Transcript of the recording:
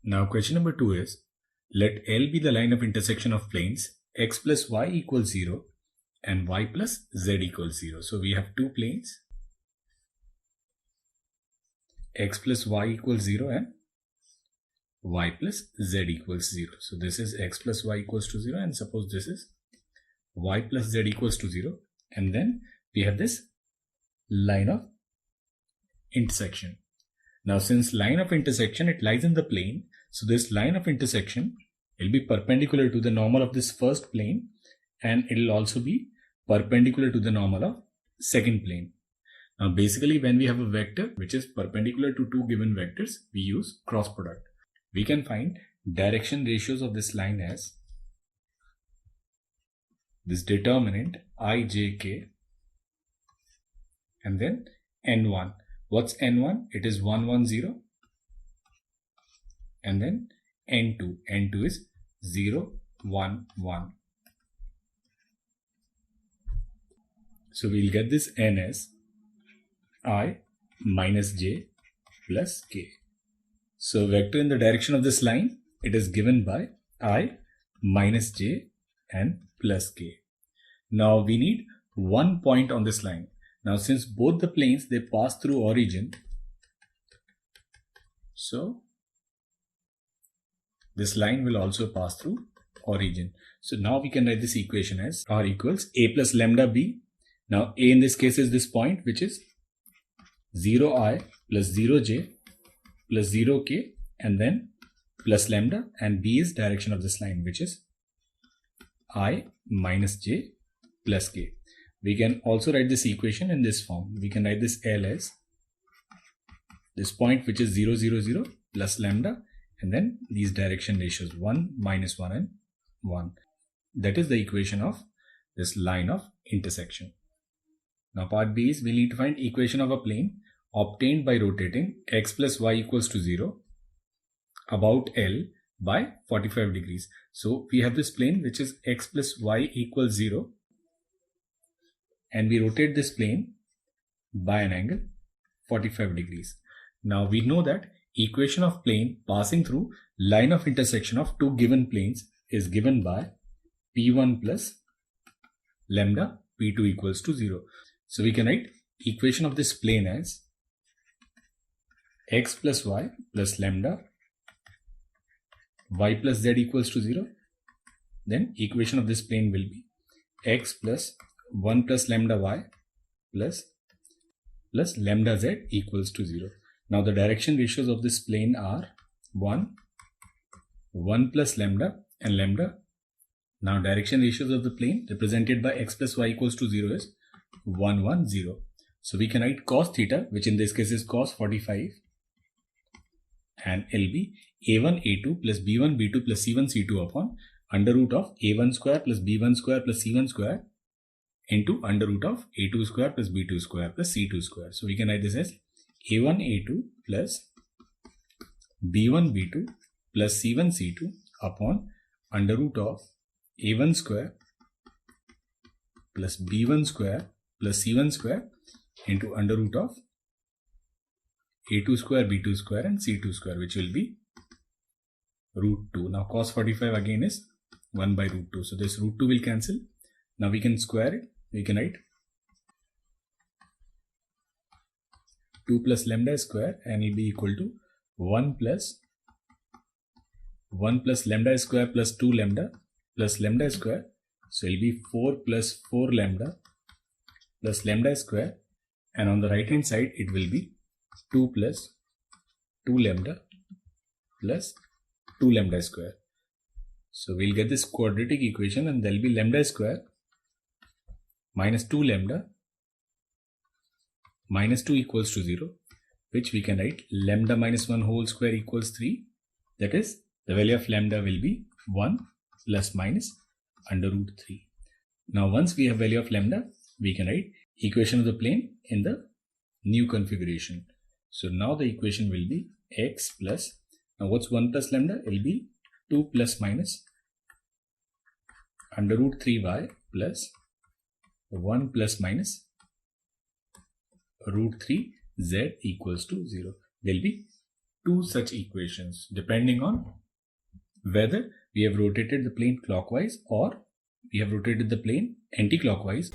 Now question number 2 is, let L be the line of intersection of planes x plus y equals 0 and y plus z equals 0. So we have two planes, x plus y equals 0 and y plus z equals 0. So this is x plus y equals to 0, and suppose this is y plus z equals to 0, and then we have this line of intersection. Now since line of intersection, it lies in the plane, so this line of intersection will be perpendicular to the normal of this first plane, and it will also be perpendicular to the normal of second plane. Now basically when we have a vector which is perpendicular to two given vectors, we use cross product. We can find direction ratios of this line as this determinant ijk and then n1. What's n1? It is 1, 1, 0, and then n2. n2 is 0, 1, 1. So we'll get this n as I minus j plus k. So vector in the direction of this line, it is given by I minus j and plus k. Now we need one point on this line. Now since both the planes, they pass through origin, so this line will also pass through origin. So now we can write this equation as r equals a plus lambda b. Now a in this case is this point which is 0i plus 0j plus 0k and then plus lambda, and b is direction of this line which is I minus j plus k. We can also write this equation in this form. We can write this L as this point which is 0, 0, 0 plus lambda, and then these direction ratios 1, minus 1 and 1. That is the equation of this line of intersection. Now part B is we need to find equation of a plane obtained by rotating x plus y equals to 0 about L by 45 degrees. So we have this plane which is x plus y equals 0, and we rotate this plane by an angle 45 degrees. Now we know that equation of plane passing through line of intersection of two given planes is given by p1 plus lambda p2 equals to 0. So we can write equation of this plane as x plus y plus lambda y plus z equals to 0. Then equation of this plane will be x plus 1 plus lambda y plus lambda z equals to 0. Now the direction ratios of this plane are 1, 1 plus lambda and lambda. Now direction ratios of the plane represented by x plus y equals to 0 is 1, 1, 0. So we can write cos theta, which in this case is cos 45, and it'll be a1 a2 plus b1 b2 plus c1 c2 upon under root of a1 square plus b1 square plus c1 square into under root of a2 square plus b2 square plus c2 square. So we can write this as a1 a2 plus b1 b2 plus c1 c2 upon under root of a1 square plus b1 square plus c1 square into under root of a2 square b2 square and c2 square, which will be root 2. Now cos 45 again is 1 by root 2. So this root 2 will cancel. Now we can square it. We can write 2 plus lambda square, and it will be equal to 1 plus lambda square plus 2 lambda plus lambda square. So it will be 4 plus 4 lambda plus lambda square, and on the right hand side it will be 2 plus 2 lambda plus 2 lambda square. So we'll get this quadratic equation, and there will be lambda square minus 2 lambda minus 2 equals to 0, which we can write lambda minus 1 whole square equals 3. That is, the value of lambda will be 1 plus minus under root 3. Now once we have value of lambda, we can write equation of the plane in the new configuration. So now the equation will be x plus, now what's 1 plus lambda? It will be 2 plus minus under root 3y plus 1 plus minus root 3 z equals to 0. There will be two such equations depending on whether we have rotated the plane clockwise or we have rotated the plane anti-clockwise